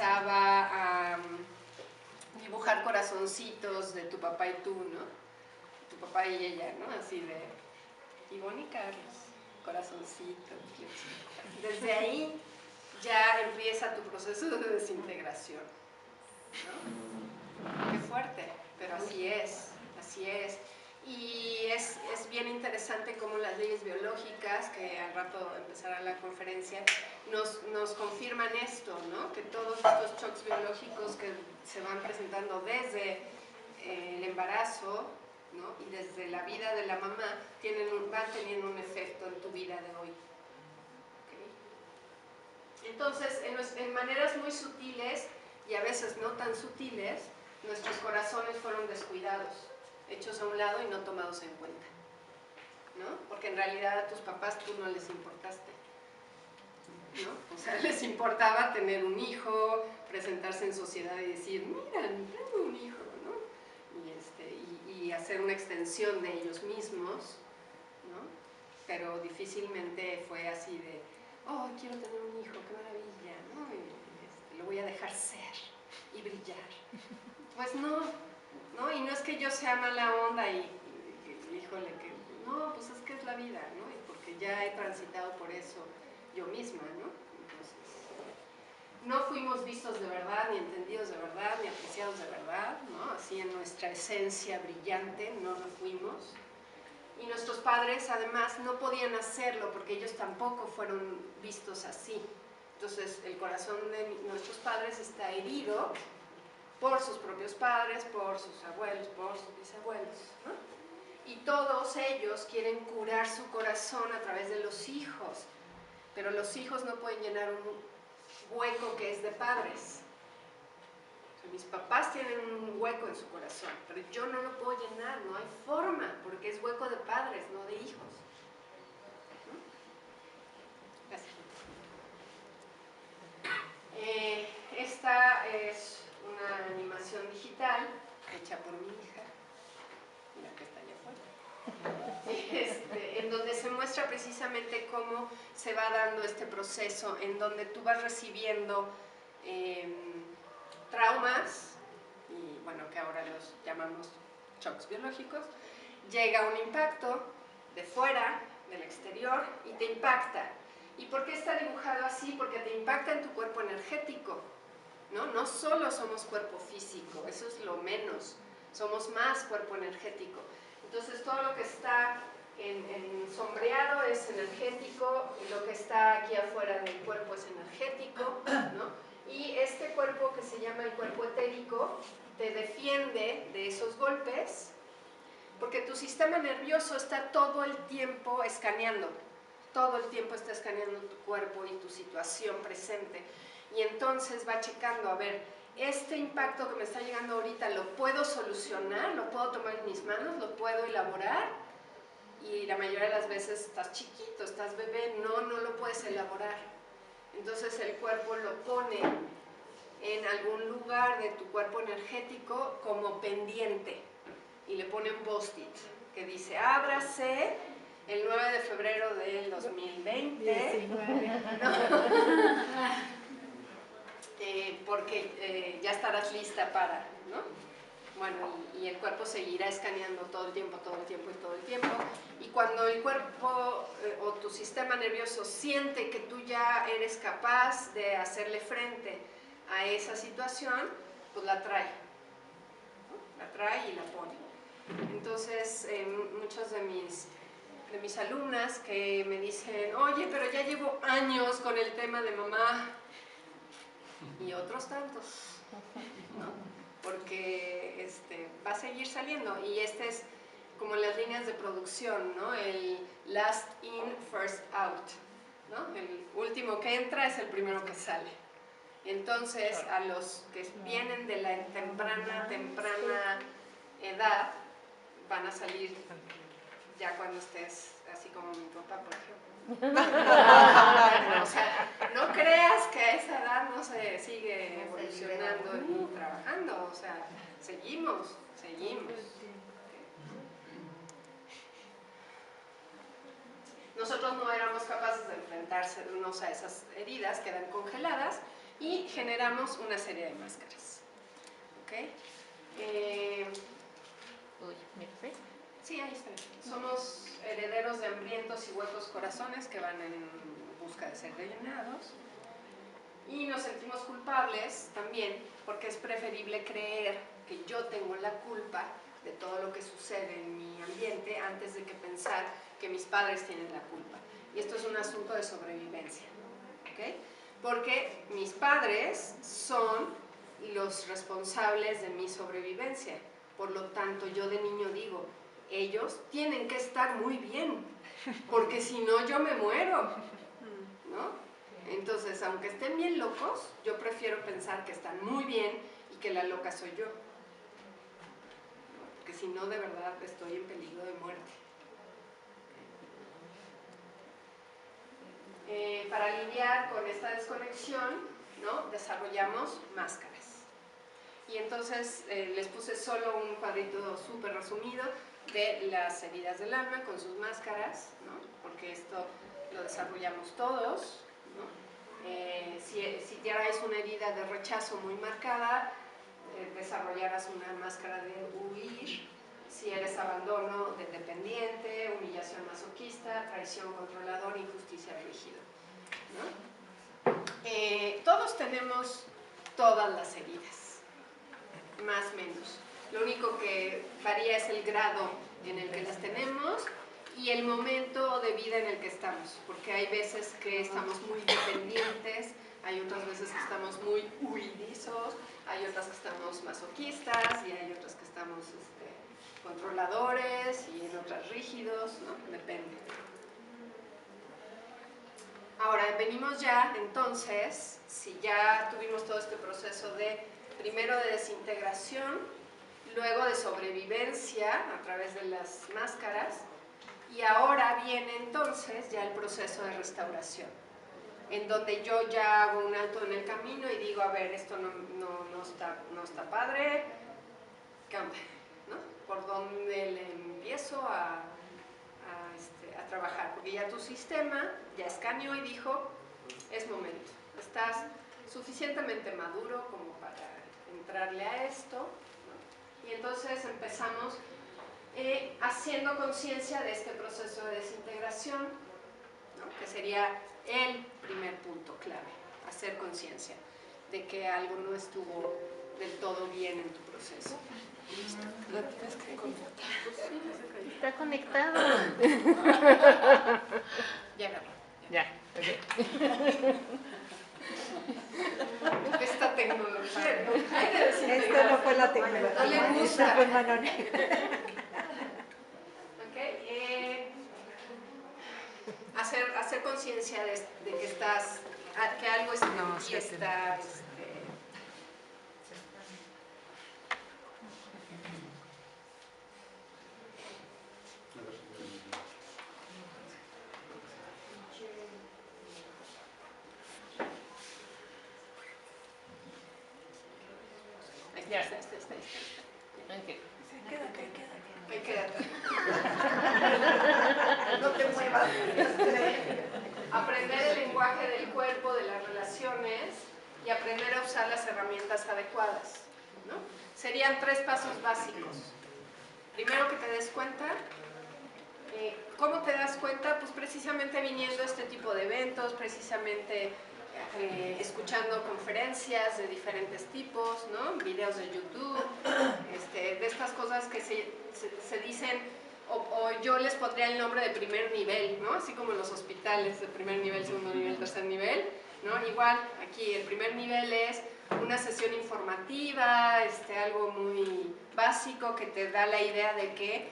empezaba a dibujar corazoncitos de tu papá y tú, ¿no? Tu papá y ella, ¿no? Así de Ivonne y Carlos, corazoncitos. Desde ahí ya empieza tu proceso de desintegración, ¿no? Qué fuerte, pero así es, así es. Y es bien interesante cómo las leyes biológicas, que al rato empezará la conferencia, nos confirman esto, ¿no? Que todos estos shocks biológicos que se van presentando desde el embarazo, ¿no? Y desde la vida de la mamá van teniendo un efecto en tu vida de hoy. ¿Okay? Entonces, en maneras muy sutiles y a veces no tan sutiles, nuestros corazones fueron descuidados, hechos a un lado y no tomados en cuenta, ¿no? Porque en realidad a tus papás tú no les importaste, ¿no? O sea, les importaba tener un hijo, presentarse en sociedad y decir, mira, tengo un hijo, ¿no? Y hacer una extensión de ellos mismos, ¿no? Pero difícilmente fue así de, oh, quiero tener un hijo, qué maravilla, ¿no? Y lo voy a dejar ser y brillar. Pues no, y no es que yo sea mala onda y híjole, que no, pues es que es la vida, ¿no? Y porque ya he transitado por eso yo misma, ¿no? Entonces, no fuimos vistos de verdad, ni entendidos de verdad, ni apreciados de verdad, ¿no? Así en nuestra esencia brillante no lo fuimos. Y nuestros padres además no podían hacerlo porque ellos tampoco fueron vistos así. Entonces el corazón de nuestros padres está herido por sus propios padres, por sus abuelos, por sus bisabuelos, ¿no? Y todos ellos quieren curar su corazón a través de los hijos, pero los hijos no pueden llenar un hueco que es de padres. O sea, mis papás tienen un hueco en su corazón, pero yo no lo puedo llenar, no hay forma, porque es hueco de padres, no de hijos. ¿No? Gracias. Esta es una animación digital hecha por mi hija, mira que está allá afuera, en donde se muestra precisamente cómo se va dando este proceso, en donde tú vas recibiendo traumas, y bueno, que ahora los llamamos shocks biológicos, llega un impacto de fuera, del exterior, y te impacta. ¿Y por qué está dibujado así? Porque te impacta en tu cuerpo energético, ¿no? No solo somos cuerpo físico, eso es lo menos, somos más cuerpo energético. Entonces todo lo que está en sombreado es energético, y lo que está aquí afuera del cuerpo es energético, ¿no? Y este cuerpo que se llama el cuerpo etérico te defiende de esos golpes porque tu sistema nervioso está todo el tiempo escaneando, todo el tiempo está escaneando tu cuerpo y tu situación presente, y entonces va checando, a ver, este impacto que me está llegando ahorita lo puedo solucionar, lo puedo tomar en mis manos, lo puedo elaborar, y la mayoría de las veces estás chiquito, estás bebé, no lo puedes elaborar. Entonces el cuerpo lo pone en algún lugar de tu cuerpo energético como pendiente y le pone un post-it que dice, ábrase el 9 de febrero del 2020, ¿no? Porque ya estarás lista para, ¿no? Bueno, y el cuerpo seguirá escaneando todo el tiempo, todo el tiempo y todo el tiempo. Y cuando el cuerpo o tu sistema nervioso siente que tú ya eres capaz de hacerle frente a esa situación, pues la trae, ¿no? La trae y la pone. Entonces, muchos de mis alumnas que me dicen, oye, pero ya llevo años con el tema de mamá, y otros tantos, ¿no? Porque va a seguir saliendo, y es como las líneas de producción, ¿no? El last in, first out, ¿no? El último que entra es el primero que sale. Entonces, a los que vienen de la temprana edad, van a salir ya cuando estés así como mi papá, por ejemplo. O sea, no creas que a esa edad no se sigue evolucionando y trabajando, o sea, seguimos. Nosotros no éramos capaces de enfrentarnos a esas heridas, quedan congeladas, y generamos una serie de máscaras. ¿Ok? Uy, mira, ¿ves? Sí, ahí está. Somos herederos de hambrientos y huecos corazones que van en busca de ser rellenados. Y nos sentimos culpables también porque es preferible creer que yo tengo la culpa de todo lo que sucede en mi ambiente antes de que pensar que mis padres tienen la culpa. Y esto es un asunto de sobrevivencia. ¿Ok? Porque mis padres son los responsables de mi sobrevivencia. Por lo tanto, yo de niño digo, ellos tienen que estar muy bien, porque si no yo me muero, ¿no? Entonces, aunque estén bien locos, yo prefiero pensar que están muy bien y que la loca soy yo. Porque si no, de verdad estoy en peligro de muerte. Para lidiar con esta desconexión, ¿no? Desarrollamos máscaras. Y entonces les puse solo un cuadrito súper resumido de las heridas del alma con sus máscaras, ¿no? Porque esto lo desarrollamos todos, ¿no? Si tuvierais una herida de rechazo muy marcada, desarrollarás una máscara de huir. Si eres abandono de dependiente, humillación masoquista, traición controlador, injusticia rígida, ¿no? Todos tenemos todas las heridas, más o menos. Lo único que varía es el grado en el que las tenemos y el momento de vida en el que estamos, porque hay veces que estamos muy dependientes, hay otras veces que estamos muy huidizos, hay otras que estamos masoquistas y hay otras que estamos controladores y en otras rígidos, ¿no? Depende. Ahora, venimos ya, entonces, si ya tuvimos todo este proceso de, primero de desintegración, luego de sobrevivencia a través de las máscaras, y ahora viene entonces ya el proceso de restauración, en donde yo ya hago un alto en el camino y digo, a ver, esto no está padre, ¿qué onda? ¿No? ¿Por dónde le empiezo a trabajar? Porque ya tu sistema ya escaneó y dijo, es momento, estás suficientemente maduro como para entrarle a esto, ¿no? Y entonces empezamos haciendo conciencia de este proceso de desintegración, ¿no? Que sería el primer punto clave, hacer conciencia de que algo no estuvo del todo bien en tu proceso. ¿La tienes que conectar? Está conectado. Ya agarró. Ya, ok. Esta tecnología, ¿no? Hay de Esta desintegrar. no fue la tecnología. No le gusta. Esta fue Manone. Okay. Hacer conciencia de que estás, que algo está, No, y está, Ya. está. Ok. Ahí quédate. No te muevas. Aprender el lenguaje del cuerpo, de las relaciones y aprender a usar las herramientas adecuadas, ¿no? Serían 3 pasos básicos. Primero, que te des cuenta. ¿Cómo te das cuenta? Pues precisamente viniendo a este tipo de eventos, precisamente escuchando conferencias de diferentes tipos, ¿no? Videos de YouTube, de estas cosas que se dicen, o yo les pondría el nombre de primer nivel, ¿no? Así como en los hospitales de primer nivel, segundo nivel, tercer nivel, ¿no? Igual, aquí el primer nivel es una sesión informativa, algo muy básico que te da la idea de que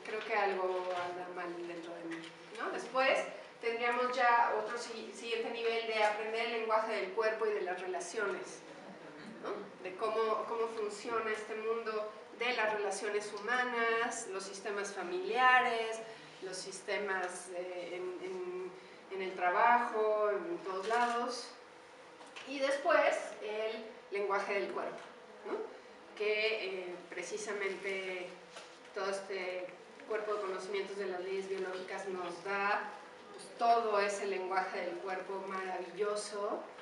creo que algo anda mal dentro de mí, ¿no? Después tendríamos ya otro siguiente nivel de aprender el lenguaje del cuerpo y de las relaciones, ¿no? De cómo funciona este mundo de las relaciones humanas, los sistemas familiares, los sistemas en el trabajo, en todos lados. Y después el lenguaje del cuerpo, ¿no? Que precisamente todo este cuerpo de conocimientos de las leyes biológicas nos da pues, todo ese lenguaje del cuerpo maravilloso